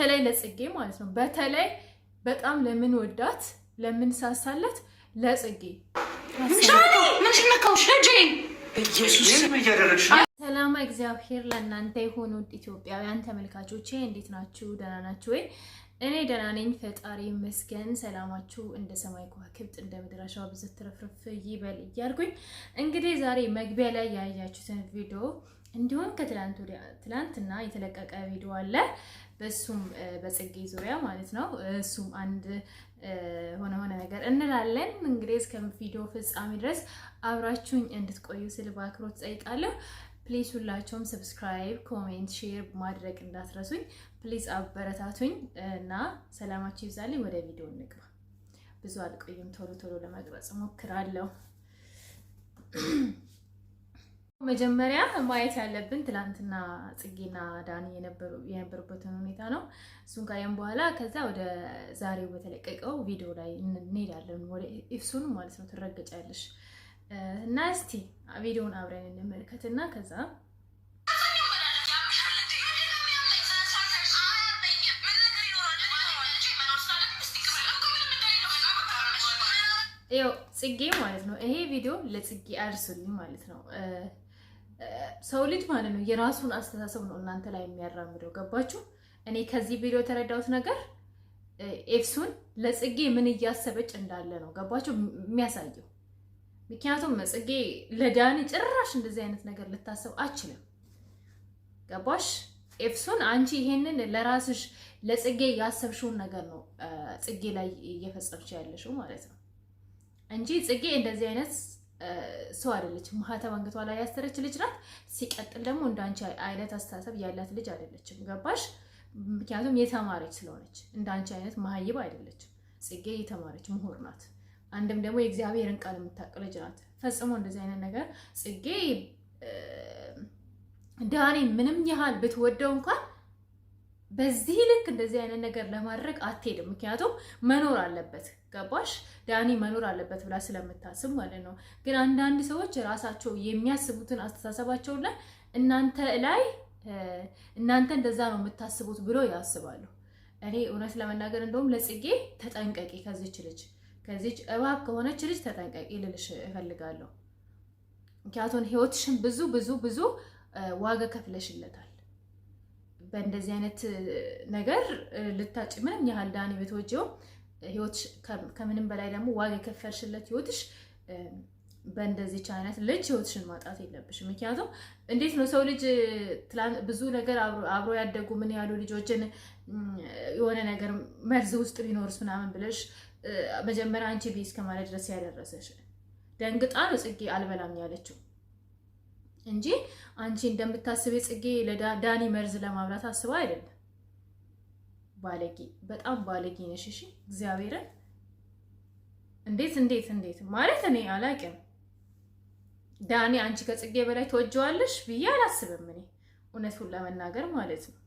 በተለይ ለጽጌ ማለት ነው። በተለይ በጣም ለምን ወዳት ለምን ሳሳለት ለጽጌ ሰላም እግዚአብሔር ለእናንተ ይሁን። ውድ ኢትዮጵያውያን ተመልካቾቼ እንዴት ናችሁ? ደህና ናችሁ ወይ? እኔ ደህና ነኝ፣ ፈጣሪ ይመስገን። ሰላማችሁ እንደ ሰማይ ከዋክብት እንደ ምድር አሸዋ ብዝት ትረፍርፍ ይበል እያልኩኝ እንግዲህ ዛሬ መግቢያ ላይ ያያችሁትን ቪዲዮ እንዲሁም ከትላንትና የተለቀቀ ቪዲዮ አለ። በሱም በጽጌ ዙሪያ ማለት ነው። እሱም አንድ ሆነ ነገር እንላለን። እንግዲህ እስከ ቪዲዮ ፍጻሜ ድረስ አብራችሁኝ እንድትቆዩ ስል በአክብሮት ጠይቃለሁ። ፕሊዝ ሁላችሁም ሰብስክራይብ፣ ኮሜንት፣ ሼር ማድረግ እንዳትረሱኝ። ፕሊዝ አበረታቱኝ እና ሰላማችሁ ይብዛልኝ። ወደ ቪዲዮ እንግባ። ብዙ አልቆይም፣ ቶሎ ለመቅረጽ ሞክራለሁ። መጀመሪያ ማየት ያለብን ትላንትና ጽጌና ዳኒ የነበሩበትን ሁኔታ ነው። እሱን ካየን በኋላ ከዛ ወደ ዛሬው በተለቀቀው ቪዲዮ ላይ እንሄዳለን። ወደ ኢፍሱን ማለት ነው ትረገጫለሽ እና እስቲ ቪዲዮውን አብረን እንመልከትና ከዛ ያው ጽጌ ማለት ነው ይሄ ቪዲዮ ለጽጌ አድርሱልኝ ማለት ነው። ሰው ልጅ ማለት ነው የራሱን አስተሳሰብ ነው እናንተ ላይ የሚያራምደው። ገባችሁ? እኔ ከዚህ ቪዲዮ የተረዳሁት ነገር ኤፍሱን ለጽጌ ምን እያሰበች እንዳለ ነው። ገባችሁ? የሚያሳየው ምክንያቱም ጽጌ ለዳኒ ጭራሽ እንደዚህ አይነት ነገር ልታሰብ አችልም። ገባሽ? ኤፍሱን አንቺ ይሄንን ለራስሽ ለጽጌ ያሰብሽውን ነገር ነው ጽጌ ላይ እየፈጸምሽ ያለሽው ማለት ነው እንጂ ጽጌ እንደዚህ አይነት ሰው አይደለችም። ማህተብ አንገቷ ላይ ያሰረች ልጅ ናት። ሲቀጥል ደግሞ እንዳንቺ አይነት አስተሳሰብ ያላት ልጅ አይደለችም። ገባሽ? ምክንያቱም የተማረች ስለሆነች እንዳንቺ አይነት መሀይብ አይደለችም። ጽጌ የተማረች ምሁር ናት። አንድም ደግሞ የእግዚአብሔርን ቃል የምታውቅ ልጅ ናት። ፈጽሞ እንደዚህ አይነት ነገር ጽጌ ዳኒ ምንም ያህል ብትወደው እንኳን በዚህ ልክ እንደዚህ አይነት ነገር ለማድረግ አትሄድም። ምክንያቱም መኖር አለበት። ገባሽ? ዳኒ መኖር አለበት ብላ ስለምታስብ ማለት ነው። ግን አንዳንድ ሰዎች ራሳቸው የሚያስቡትን አስተሳሰባቸውን ላይ እናንተ እንደዛ ነው የምታስቡት ብሎ ያስባሉ። እኔ እውነት ለመናገር እንደውም ለጽጌ ተጠንቀቂ፣ ከዚች እባብ ከሆነች ልጅ ተጠንቀቂ ልልሽ እፈልጋለሁ። ምክንያቱም ህይወትሽን ብዙ ዋጋ ከፍለሽለታል። በእንደዚህ አይነት ነገር ልታጭ ምንም ያህል ዳኒ ብትወጂው ህይወትሽ ከምንም በላይ ደግሞ ዋጋ የከፈልሽለት ህይወትሽ በእንደዚች አይነት ልጅ ህይወትሽን ማጣት የለብሽም። ምክንያቱም እንዴት ነው ሰው ልጅ ብዙ ነገር አብሮ ያደጉ ምን ያሉ ልጆችን የሆነ ነገር መርዝ ውስጥ ቢኖርስ ምናምን ብለሽ መጀመሪያ አንቺ ቢስ ከማለት ድረስ ያደረሰሽ ደንግጣ ነው ጽጌ አልበላም ያለችው እንጂ አንቺ እንደምታስብ ጽጌ ለዳኒ መርዝ ለማብላት አስባ አይደለም። ባለጌ፣ በጣም ባለጌ ነሽ። እሺ እግዚአብሔርን እንዴት ማለት እኔ አላውቅም። ዳኒ አንቺ ከጽጌ በላይ ተወጀዋለሽ ብዬ አላስብም እኔ እውነቱን ለመናገር ማለት ነው።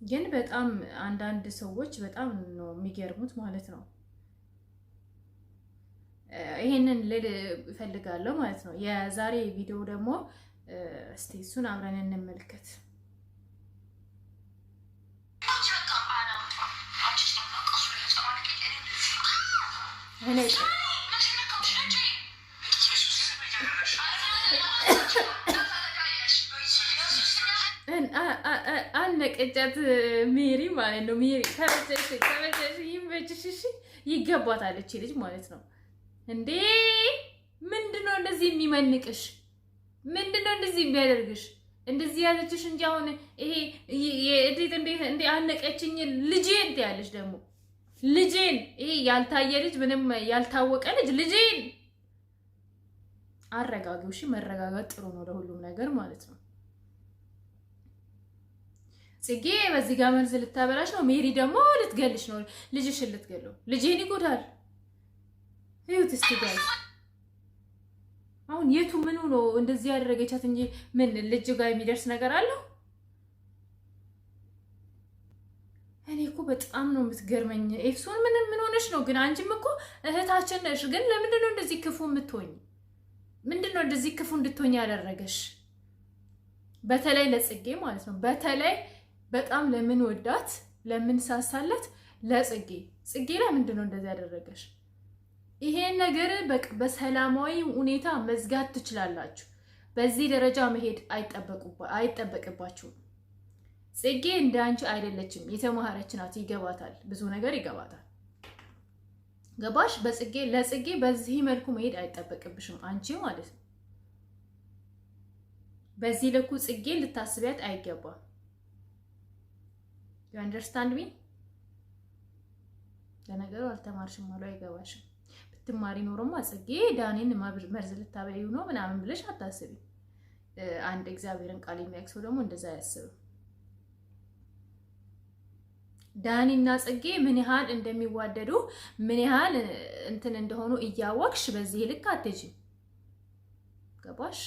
ግን በጣም አንዳንድ ሰዎች በጣም ነው የሚገርሙት ማለት ነው። ይሄንን ልል እፈልጋለሁ ማለት ነው። የዛሬ ቪዲዮ ደግሞ እስቲ እሱን አብረን እንመልከት። አነቀቻት ሜሪ ማለት ነው። ሜሪ ተመቸሽ ይመችሽ፣ እሺ ይገባታል እቺ ልጅ ማለት ነው። እንዴ ምንድነው እንደዚህ የሚመንቅሽ? ምንድነው እንደዚህ የሚያደርግሽ? እንደዚህ ያለችሽ እንጂ አሁን ይሄ እንዴ አነቀችኝ ልጄን ትያለሽ ደግሞ ልጄን። ይሄ ያልታየ ልጅ ምንም ያልታወቀ ልጄን አረጋጊው። እሺ መረጋጋት ጥሩ ነው ለሁሉም ነገር ማለት ነው። ጽጌ በዚህ ጋር መርዝ ልታበላሽ ነው። ሜሪ ደግሞ ልትገልሽ ነው። ልጅሽን ልትገለው። ልጄን ይጎዳል። ይሁት እስቲ ጋይስ አሁን የቱ ምኑ ነው እንደዚህ ያደረገቻት እንጂ ምን ልጅ ጋር የሚደርስ ነገር አለው? እኔ እኮ በጣም ነው የምትገርመኝ። ኤፍሱን ምን ሆነሽ ነው ግን? አንቺም እኮ እህታችን ነሽ። ግን ለምንድን ነው እንደዚህ ክፉ የምትሆኝ? ምንድነው እንደዚህ ክፉ እንድትሆኝ ያደረገሽ? በተለይ ለጽጌ ማለት ነው። በተለይ በጣም ለምን ወዳት ለምን ሳሳለት ለጽጌ ላይ ምንድነው እንደዚህ ያደረገሽ? ይሄን ነገር በሰላማዊ ሁኔታ መዝጋት ትችላላችሁ። በዚህ ደረጃ መሄድ አይጠበቅባችሁም። ጽጌ እንዳንቺ አይደለችም፣ የተማረች ናት፣ ይገባታል፣ ብዙ ነገር ይገባታል። ገባሽ? ለጽጌ በዚህ መልኩ መሄድ አይጠበቅብሽም አንቺ ማለት ነው። በዚህ ልኩ ጽጌ ልታስቢያት አይገባም። you understand me? ለነገሩ አልተማርሽም ማለት አይገባሽም። ብትማሪ ኖሮማ ጽጌ ዳኒን መርዝ ልታበዩ ነው ምናምን ብለሽ አታስቢ። አንድ እግዚአብሔርን ቃል የሚያክሰው ደግሞ እንደዛ አያስብም። ዳኒና ጽጌ ምን ያህል እንደሚዋደዱ ምን ያህል እንትን እንደሆኑ እያወቅሽ በዚህ ልክ አትጂም። ገባሽ?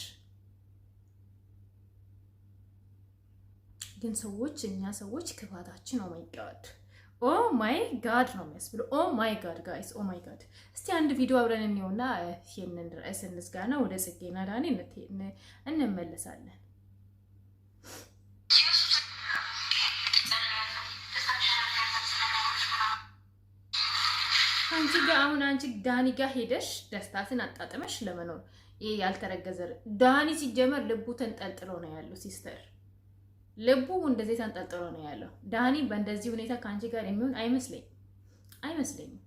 ግን እኛ ሰዎች ክፋታችን ኦ ማይ ጋድ ነው የሚያስብለው። ኦ ማይ ጋድ ጋይስ፣ ኦ ማይ ጋድ። እስቲ አንድ ቪዲዮ አብረን እንየውና ይሄንን ርዕስ እንዝጋና ወደ ጽጌና ዳኒ እንመለሳለን። አንቺ ዳኒ ጋር ሄደሽ ደስታትን አጣጥመሽ ለመኖር ይሄ ያልተረገዘ ዳኒ ሲጀመር ልቡ ተንጠልጥሎ ነው ያለው ሲስተር፣ ልቡ እንደዚህ ተንጠልጥሎ ነው ያለው። ዳኒ በእንደዚህ ሁኔታ ከአንቺ ጋር የሚሆን አይመስለኝም።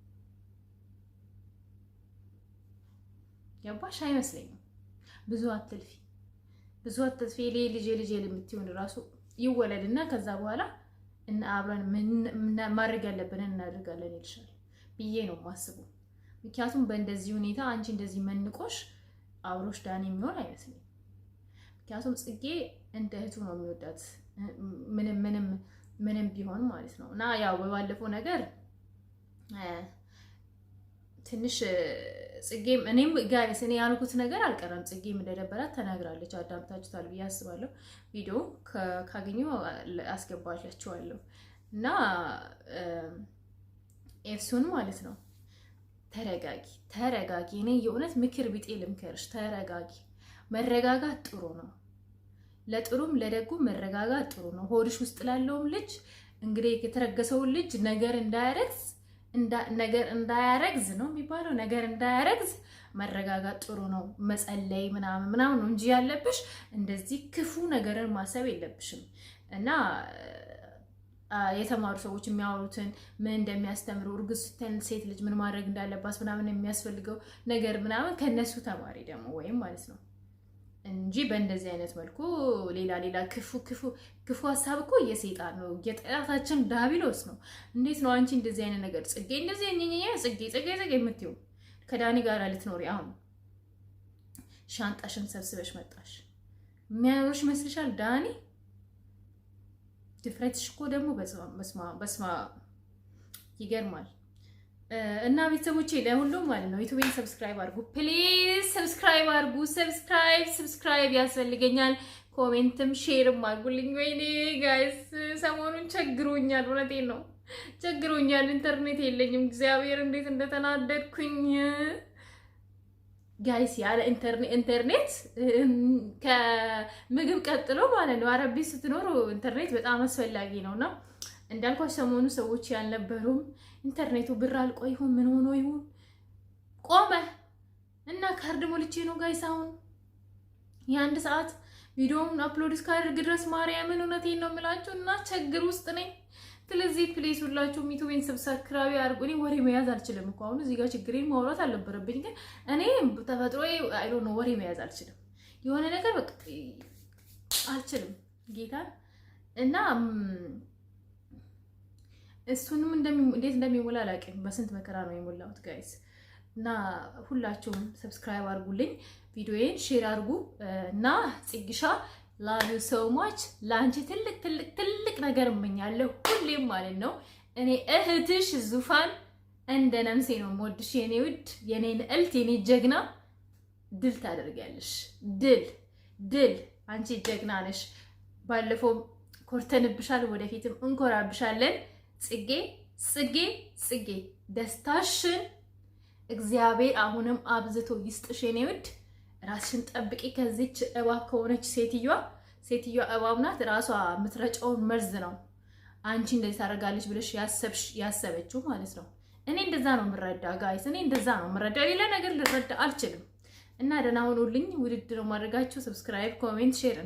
ገባሽ? አይመስለኝም። ብዙ አትልፊ። ልጄ የምትሆን ራሱ ይወለድና ከዛ በኋላ እና አብረን ማድረግ ያለብንን እናደርጋለን ይልሻል ብዬ ነው ማስበው። ምክንያቱም በእንደዚህ ሁኔታ አንቺ እንደዚህ መንቆሽ አብሮሽ ዳኒ የሚሆን አይመስለኝም። ምክንያቱም ጽጌ እንደ እህቱ ነው የሚወዳት ምንም ቢሆን ማለት ነው። እና ያው በባለፈው ነገር ትንሽ ጽጌም እኔም ጋይስ እኔ ያልኩት ነገር አልቀረም። ጽጌም እንደደበራት ተናግራለች። አዳምጣችሁታል ብዬ አስባለሁ። ቪዲዮ ካገኘው አስገባላችኋለሁ። እና ኤፍሱን ማለት ነው ተረጋጊ። እኔ የእውነት ምክር ቢጤ ልምከርሽ፣ ተረጋጊ። መረጋጋት ጥሩ ነው። ለጥሩም ለደጉም መረጋጋት ጥሩ ነው። ሆድሽ ውስጥ ላለውም ልጅ እንግዲህ የተረገሰውን ልጅ ነገር እንዳያረግዝ ነው የሚባለው። ነገር እንዳያረግዝ መረጋጋት ጥሩ ነው። መጸለይ ምናምን ነው እንጂ ያለብሽ እንደዚህ ክፉ ነገርን ማሰብ የለብሽም። እና የተማሩ ሰዎች የሚያወሩትን ምን እንደሚያስተምሩ እርግዝ ሴት ልጅ ምን ማድረግ እንዳለባት ምናምን የሚያስፈልገው ነገር ምናምን ከነሱ ተማሪ ደግሞ ወይም ማለት ነው እንጂ በእንደዚህ አይነት መልኩ ሌላ ክፉ ሀሳብ እኮ የሰይጣን ነው፣ የጠላታችን ዳቢሎስ ነው። እንዴት ነው አንቺ እንደዚህ አይነት ነገር ጽጌ እንደዚህ ጽጌ የምትይው? ከዳኒ ጋር ልትኖሪ አሁን ሻንጣሽን ሰብስበሽ መጣሽ። የሚያኖርሽ ይመስልሻል ዳኒ? ድፍረትሽ እኮ ደግሞ በስማ ይገርማል። እና ቤተሰቦቼ ለሁሉም ማለት ነው ዩቲዩብን ሰብስክራይብ አድርጉ ፕሊዝ፣ ሰብስክራይብ አድርጉ። ሰብስክራይብ ያስፈልገኛል። ኮሜንትም ሼርም አድርጉልኝ። ወይኔ ጋይስ ሰሞኑን ቸግሮኛል፣ እውነቴን ነው ቸግሮኛል። ኢንተርኔት የለኝም። እግዚአብሔር እንዴት እንደተናደድኩኝ ጋይስ። ያለ ኢንተርኔት ከምግብ ቀጥሎ ማለት ነው። አረብ ቤት ስትኖሩ ኢንተርኔት በጣም አስፈላጊ ነውና እንዳልኳችሁ ሰሞኑ ሰዎች ያልነበሩም ኢንተርኔቱ ብር አልቆ ይሁን ምን ሆኖ ይሁን ቆመ እና ካርድ ሞልቼ ነው ጋይስ አሁን የአንድ ሰዓት ቪዲዮውን አፕሎድ እስካደርግ ድረስ ማርያምን እውነቴን ነው የምላችሁ እና ችግር ውስጥ ነኝ። ስለዚህ ፕሌስ ሁላችሁም ዩቲዩብን ሰብስክራይብ አድርጉ። እኔ ወሬ መያዝ አልችልም እኮ አሁን እዚህ ጋር ችግሬን ማውራት አልነበረብኝ፣ ግን እኔ ተፈጥሮዬ አይ ዶንት ኖ ወሬ መያዝ አልችልም። የሆነ ነገር በቃ አልችልም ጌታን እና እሱንም እንዴት እንደሚሞላ አላውቅም። በስንት መከራ ነው የሞላሁት ጋይስ። እና ሁላችሁም ሰብስክራይብ አድርጉልኝ፣ ቪዲዮዬን ሼር አድርጉ እና ጽግሻ ላቭ ዩ ሶ ማች። ላንቺ ትልቅ ነገር እመኛለሁ ሁሌም ማለት ነው። እኔ እህትሽ ዙፋን እንደ ነፍሴ ነው የምወድሽ የኔ ውድ፣ የኔ ንዕልት፣ የኔ ጀግና። ድል ታደርጊያለሽ። ድል አንቺ ጀግና ነሽ። ባለፈው ኮርተንብሻል፣ ወደፊትም እንኮራብሻለን። ጽጌ ደስታሽን እግዚአብሔር አሁንም አብዝቶ ይስጥሽ የኔ ውድ። ራስሽን ጠብቂ ከዚች እባብ ከሆነች ሴትዮዋ እባብ ናት። ራሷ የምትረጨውን መርዝ ነው አንቺ እንደዚህ ታደርጋለች ብለሽ ያሰበችው ማለት ነው። እኔ እንደዛ ነው የምረዳ ጋይስ፣ እኔ እንደዛ ነው የምረዳ፣ ሌላ ነገር ልረዳ አልችልም። እና ደህና ሁኑልኝ። ውድድር ማድረጋችሁ ሰብስክራይብ፣ ኮሜንት፣ ሼር